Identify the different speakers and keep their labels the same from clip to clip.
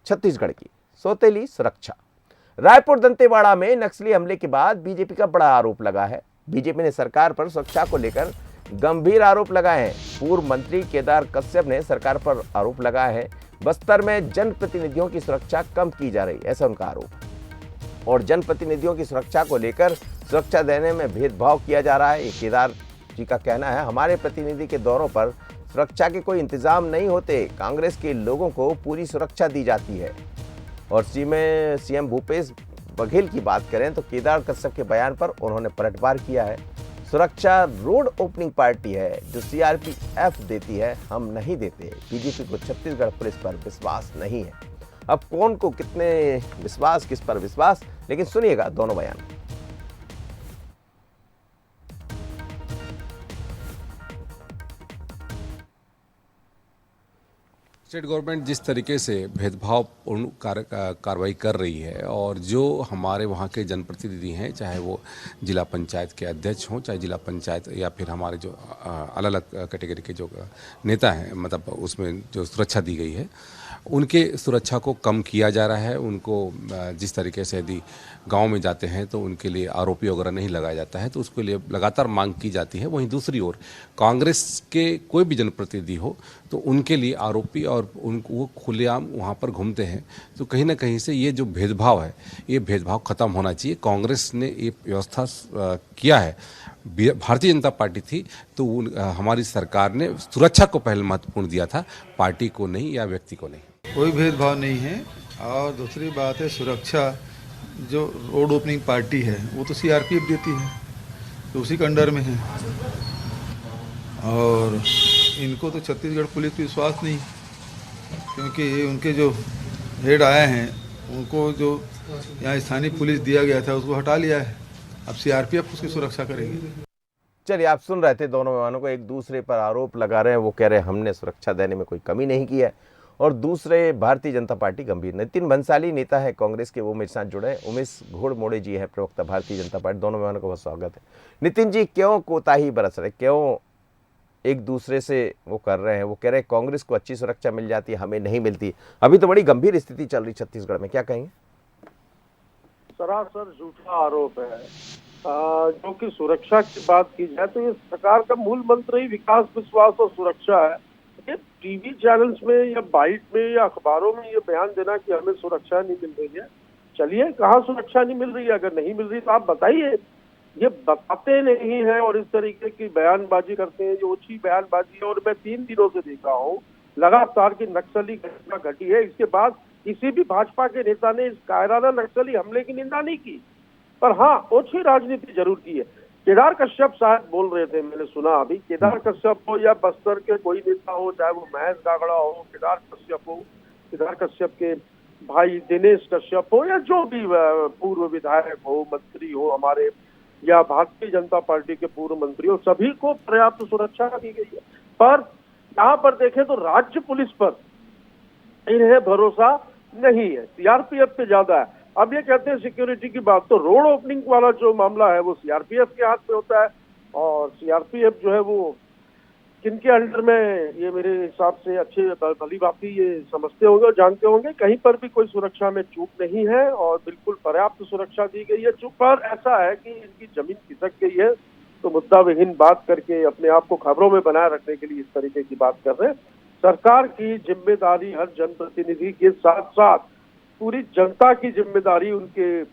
Speaker 1: छत्तीसगढ़ की सौतेली सुरक्षा। रायपुर दंतेवाड़ा में नक्सली हमले के बाद बीजेपी का बड़ा आरोप लगा है। बीजेपी ने सरकार पर सुरक्षा को लेकर गंभीर आरोप लगाए हैं। पूर्व मंत्री केदार कश्यप ने सरकार पर आरोप लगाया है बस्तर में जनप्रतिनिधियों की सुरक्षा कम की जा रही, ऐसा उनका आरोप। और जनप्रतिनिधियों की सुरक्षा को लेकर सुरक्षा देने में भेदभाव किया जा रहा है, ये केदार जी का कहना है। हमारे प्रतिनिधि के दौरों पर सुरक्षा के कोई इंतजाम नहीं होते, कांग्रेस के लोगों को पूरी सुरक्षा दी जाती है। और सीएम भूपेश बघेल की बात करें तो केदार कश्यप के बयान पर उन्होंने पलटवार किया है। सुरक्षा रोड ओपनिंग पार्टी है जो सीआरपीएफ देती है, हम नहीं देते। बीजेपी को छत्तीसगढ़ पुलिस पर विश्वास नहीं है। अब कौन को कितने विश्वास, किस पर विश्वास, लेकिन सुनिएगा दोनों बयान।
Speaker 2: स्टेट गवर्नमेंट जिस तरीके से भेदभावपूर्ण कार्रवाई कर रही है और जो हमारे वहाँ के जनप्रतिनिधि हैं, चाहे वो जिला पंचायत के अध्यक्ष हों, चाहे जिला पंचायत या फिर हमारे जो अलग अलग कैटेगरी के जो नेता हैं, मतलब उसमें जो सुरक्षा दी गई है, उनके सुरक्षा को कम किया जा रहा है। उनको जिस तरीके से यदि गांव में जाते हैं तो उनके लिए आरोपी वगैरह नहीं लगाया जाता है, तो उसके लिए लगातार मांग की जाती है। वहीं दूसरी ओर कांग्रेस के कोई भी जनप्रतिनिधि हो तो उनके लिए आरोपी और वो खुलेआम वहाँ पर घूमते हैं। तो कहीं ना कहीं से ये जो भेदभाव है, ये भेदभाव खत्म होना चाहिए। कांग्रेस ने ये व्यवस्था किया है, भारतीय जनता पार्टी थी तो हमारी सरकार ने सुरक्षा को पहले महत्वपूर्ण दिया था, पार्टी को नहीं या व्यक्ति को नहीं।
Speaker 3: कोई भेदभाव नहीं है। और दूसरी बात है, सुरक्षा जो रोड ओपनिंग पार्टी है वो तो सीआरपीएफ देती है, तो उसी के अंडर में है। और इनको तो छत्तीसगढ़ पुलिस पर विश्वास नहीं, क्योंकि उनके जो हेड आए हैं उनको जो यहाँ स्थानीय पुलिस दिया गया था उसको हटा लिया है। अब सीआरपीएफ उसकी सुरक्षा करेगी।
Speaker 1: चलिए, आप सुन रहे थे दोनों मेहमानों को, एक दूसरे पर आरोप लगा रहे हैं। वो कह रहे हैं हमने सुरक्षा देने में कोई कमी नहीं की है, और दूसरे भारतीय जनता पार्टी गंभीर। नितिन भंसाली नेता है कांग्रेस के, वो मेरे साथ जुड़े। उमेश घोड़मोड़े जी है प्रवक्ता भारतीय जनता पार्टी। दोनों मेहमानों का बहुत स्वागत है। नितिन जी, क्यों कोताही बरस रहे, क्यों एक दूसरे से वो कर रहे हैं? वो कह रहे हैं कांग्रेस को अच्छी सुरक्षा मिल जाती है, हमें नहीं मिलती। अभी तो बड़ी गंभीर स्थिति चल रही छत्तीसगढ़ में, क्या कहेंगे?
Speaker 4: सरासर झूठा आरोप है। जो कि सुरक्षा की बात की जाए तो ये सरकार का मूल मंत्र ही विकास, विश्वास और सुरक्षा है। ये टीवी चैनल्स में या बाइट में या अखबारों में ये बयान देना कि हमें सुरक्षा नहीं मिल रही है, चलिए कहाँ सुरक्षा नहीं मिल रही है? अगर नहीं मिल रही तो आप बताइए। ये बताते नहीं है और इस तरीके की बयानबाजी करते हैं जो ओछी बयानबाजी है। और मैं 3 दिनों से देखा हूँ लगातार की नक्सली घटना घटी है, इसके बाद किसी भी भाजपा के नेता ने इस कायराना नक्सली हमले की निंदा नहीं की, पर हाँ ओछी राजनीति जरूर की है। केदार कश्यप शायद बोल रहे थे, मैंने सुना अभी, केदार कश्यप हो या बस्तर के कोई नेता हो, चाहे वो महेश गागड़ा हो, केदार कश्यप हो, केदार कश्यप के भाई दिनेश कश्यप हो, या जो भी पूर्व विधायक हो, मंत्री हो हमारे, या भारतीय जनता पार्टी के पूर्व मंत्री हो, सभी को पर्याप्त सुरक्षा दी गई है। पर यहाँ पर देखें तो राज्य पुलिस पर इन्हें भरोसा नहीं है, सीआरपीएफ पे ज्यादा है। अब ये कहते हैं सिक्योरिटी की बात, तो रोड ओपनिंग वाला जो मामला है वो सीआरपीएफ के हाथ में होता है। और सीआरपीएफ जो है वो किनके अंडर में, ये मेरे हिसाब से अच्छे भली भांति ये समझते होंगे और जानते होंगे। कहीं पर भी कोई सुरक्षा में चूक नहीं है और बिल्कुल पर्याप्त सुरक्षा दी गई है। चूक पर ऐसा है कि इनकी जमीन खिसक गई है, तो मुद्दा विहीन बात करके अपने आप को खबरों में बनाए रखने के लिए इस तरीके की बात कर रहे हैं। सरकार की जिम्मेदारी हर जनप्रतिनिधि के साथ साथ पूरी जनता की जिम्मेदारी, उनके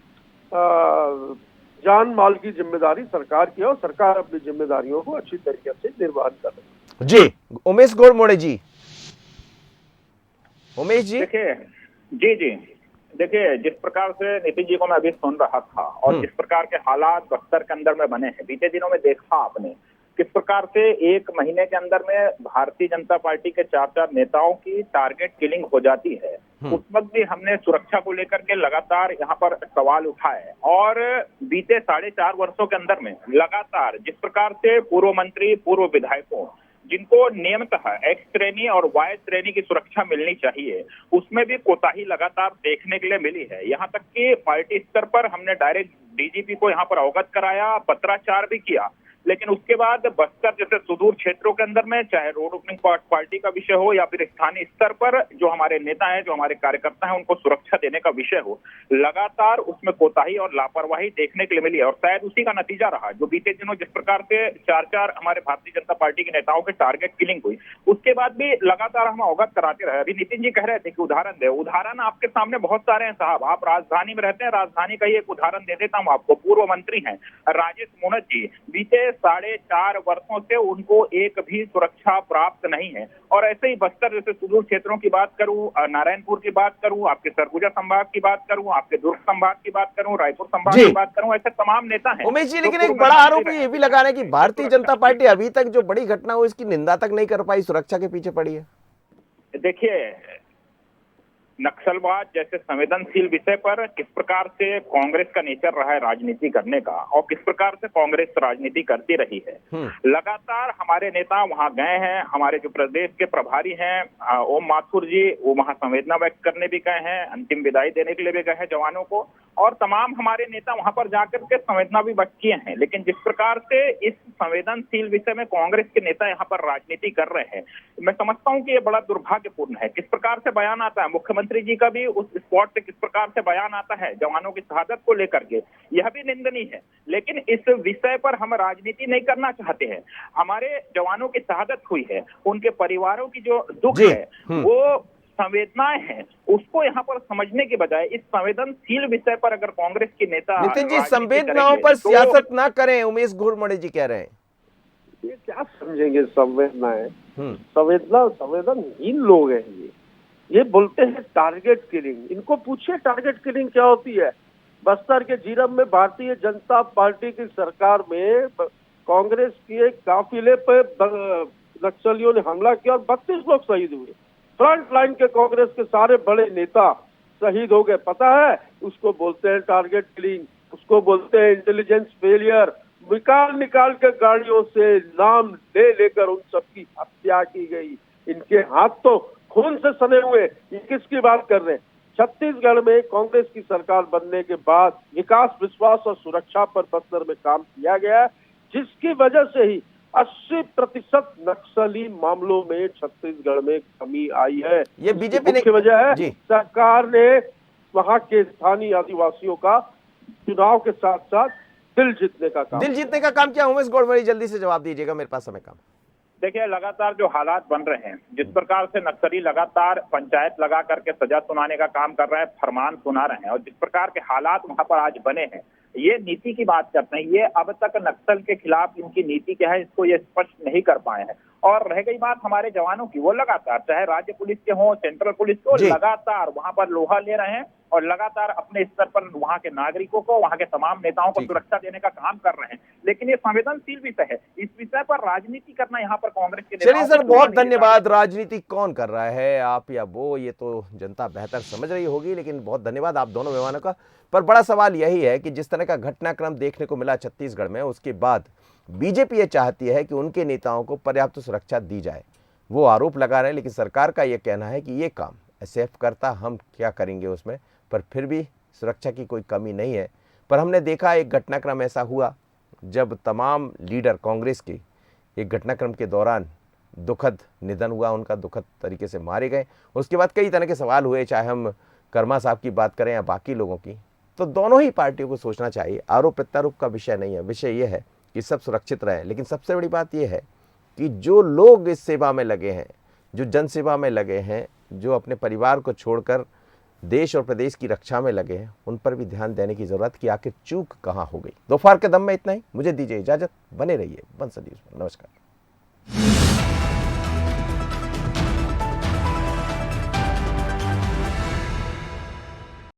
Speaker 4: जान माल की जिम्मेदारी सरकार की है और सरकार अपनी जिम्मेदारियों को अच्छी तरीके से निर्वहन कर रही है।
Speaker 1: जी, उमेश घोड़मोड़े जी। उमेश जी,
Speaker 5: देखिए जिस प्रकार से नितिन जी को मैं अभी सुन रहा था और जिस प्रकार के हालात बस्तर के अंदर में बने हैं, बीते दिनों में देखा आपने किस प्रकार से 1 महीने के अंदर में भारतीय जनता पार्टी के 4 नेताओं की टारगेट किलिंग हो जाती है। उस वक्त भी हमने सुरक्षा को लेकर के लगातार यहाँ पर सवाल उठाए और बीते 4.5 वर्षों के अंदर में लगातार जिस प्रकार से पूर्व मंत्री, पूर्व विधायकों जिनको नियमतः X श्रेणी और Y श्रेणी की सुरक्षा मिलनी चाहिए, उसमें भी कोताही लगातार देखने के लिए मिली है। यहाँ तक कि पार्टी स्तर पर हमने डायरेक्ट डीजीपी को यहाँ पर अवगत कराया, पत्राचार भी किया, लेकिन उसके बाद बस्तर जैसे सुदूर क्षेत्रों के अंदर में चाहे रोड ओपनिंग पार्टी का विषय हो या फिर स्थानीय स्तर पर जो हमारे नेता हैं, जो हमारे कार्यकर्ता हैं, उनको सुरक्षा देने का विषय हो, लगातार उसमें कोताही और लापरवाही देखने के लिए मिली है। और शायद उसी का नतीजा रहा जो बीते दिनों जिस प्रकार से 4 हमारे भारतीय जनता पार्टी के नेताओं के टारगेट किलिंग हुई, उसके बाद भी लगातार हम अवगत कराते रहे। अभी नितिन जी कह रहे थे कि उदाहरण दे, उदाहरण आपके सामने बहुत सारे हैं साहब। आप राजधानी में रहते हैं, राजधानी का ही एक उदाहरण दे देता हूं आपको। पूर्व मंत्री हैं राजेश मूणत जी, बीते 4.5 वर्षों से उनको एक भी सुरक्षा प्राप्त नहीं है। और ऐसे ही बस्तर जैसे सुदूर क्षेत्रों की बात करूं, नारायणपुर की बात करूं, आपके सरगुजा संभाग की बात करूं, आपके दुर्ग संभाग की बात करूं, रायपुर संभाग की बात करूं, ऐसे तमाम नेता हैं।
Speaker 1: उमेश जी, लेकिन एक बड़ा आरोप ये भी लगा रहे हैं कि भारतीय जनता पार्टी अभी तक जो बड़ी घटना हो इसकी निंदा तक नहीं कर पाई, सुरक्षा के पीछे पड़ी है।
Speaker 5: देखिए, नक्सलवाद जैसे संवेदनशील विषय पर किस प्रकार से कांग्रेस का नेचर रहा है राजनीति करने का और किस प्रकार से कांग्रेस राजनीति करती रही है। लगातार हमारे नेता वहां गए हैं। हमारे जो प्रदेश के प्रभारी हैं ओम माथुर जी, वो वहां संवेदना व्यक्त करने भी गए हैं, अंतिम विदाई देने के लिए भी गए हैं जवानों को। और तमाम हमारे नेता वहां पर जाकर के संवेदना भी व्यक्त किए हैं। लेकिन जिस प्रकार से इस संवेदनशील विषय में कांग्रेस के नेता यहाँ पर राजनीति कर रहे हैं, मैं समझता हूँ कि ये बड़ा दुर्भाग्यपूर्ण है। किस प्रकार से बयान आता है मुख्यमंत्री जी का भी उस स्पॉट से, किस प्रकार से बयान आता है जवानों की शहादत को लेकर के, यह भी निंदनीय है। लेकिन इस विषय पर हम राजनीति नहीं करना चाहते हैं। हमारे जवानों की शहादत हुई है, उनके परिवारों की जो दुख है, वो संवेदनाएं हैं, उसको यहाँ पर समझने के बजाय इस संवेदनशील विषय पर अगर कांग्रेस के नेता
Speaker 1: नितिन जी संवेदनाओं पर सियासत ना करें, उमेश घोड़मड़े जी कह रहे हैं।
Speaker 4: ये क्या समझेंगे संवेदनाएं? संवेदनहीन लोग हैं ये बोलते हैं टारगेट किलिंग। इनको पूछिए टारगेट किलिंग क्या होती है। बस्तर के जीरम में भारतीय जनता पार्टी की सरकार में कांग्रेस के काफिले पे नक्सलियों ने हमला किया और 32 लोग शहीद हुए। फ्रंट लाइन के कांग्रेस के सारे बड़े नेता शहीद हो गए। पता है उसको बोलते हैं टारगेट किलिंग, उसको बोलते हैं इंटेलिजेंस फेलियर। निकाल के गाड़ियों से नाम ले लेकर उन सबकी हत्या की गई। इनके हाथ तो खून से सने हुए। ये किसकी बात कर रहे हैं? छत्तीसगढ़ में कांग्रेस की सरकार बनने के बाद विकास, विश्वास और सुरक्षा पर बस्तर में काम किया गया, जिसकी वजह से ही 80% नक्सली मामलों में छत्तीसगढ़ में कमी आई है।
Speaker 1: ये बीजेपी
Speaker 4: की वजह है सरकार ने वहां के स्थानीय आदिवासियों का चुनाव के साथ साथ दिल जीतने का काम
Speaker 1: किया। उमेश घोड़मड़े जल्दी से जवाब दीजिएगा, मेरे पास समय कम।
Speaker 5: देखिए, लगातार जो हालात बन रहे हैं, जिस प्रकार से नक्सली लगातार पंचायत लगा करके सजा सुनाने का काम कर रहे हैं, फरमान सुना रहे हैं, और जिस प्रकार के हालात वहां पर आज बने हैं, ये नीति की बात करते हैं। ये अब तक नक्सल के खिलाफ इनकी नीति क्या है, इसको ये स्पष्ट नहीं कर पाए हैं। और रह गई बात हमारे जवानों की, वो लगातार चाहे राज्य पुलिस के हो, सेंट्रल पुलिस के हो, लगातार वहां पर लोहा ले रहे हैं और लगातार अपने स्तर पर वहां के नागरिकों को, वहां के तमाम नेताओं को सुरक्षा देने का काम कर रहे हैं। लेकिन ये संवेदनशील विषय है, इस विषय पर राजनीति करना यहाँ पर कांग्रेस के
Speaker 1: चलिए सर, बहुत धन्यवाद। राजनीति कौन कर रहा है, आप या वो, ये तो जनता बेहतर समझ रही होगी, लेकिन बहुत धन्यवाद आप दोनों मेहमानों का। पर बड़ा सवाल यही है कि जिस तरह का घटनाक्रम देखने को मिला छत्तीसगढ़ में, उसके बाद बीजेपी ये चाहती है कि उनके नेताओं को पर्याप्त सुरक्षा दी जाए। वो आरोप लगा रहे हैं, लेकिन सरकार का ये कहना है कि ये काम एसएफ करता, हम क्या करेंगे उसमें, पर फिर भी सुरक्षा की कोई कमी नहीं है। पर हमने देखा एक घटनाक्रम ऐसा हुआ जब तमाम लीडर कांग्रेस के एक घटनाक्रम के दौरान दुखद निधन हुआ, उनका दुखद तरीके से मारे गए। उसके बाद कई तरह के सवाल हुए, चाहे हम कर्मा साहब की बात करें या बाकी लोगों की। तो दोनों ही पार्टियों को सोचना चाहिए, आरोप प्रत्यारोप का विषय नहीं है। विषय ये है कि सब सुरक्षित रहें। लेकिन सबसे बड़ी बात यह है कि जो लोग इस सेवा में लगे हैं, जो जन सेवा में लगे हैं, जो अपने परिवार को छोड़कर देश और प्रदेश की रक्षा में लगे हैं, उन पर भी ध्यान देने की जरूरत कि आखिर चूक कहां हो गई। दोपहर के दम में इतना ही, मुझे दीजिए इजाजत। बने रहिए बंसल न्यूज़ में। नमस्कार।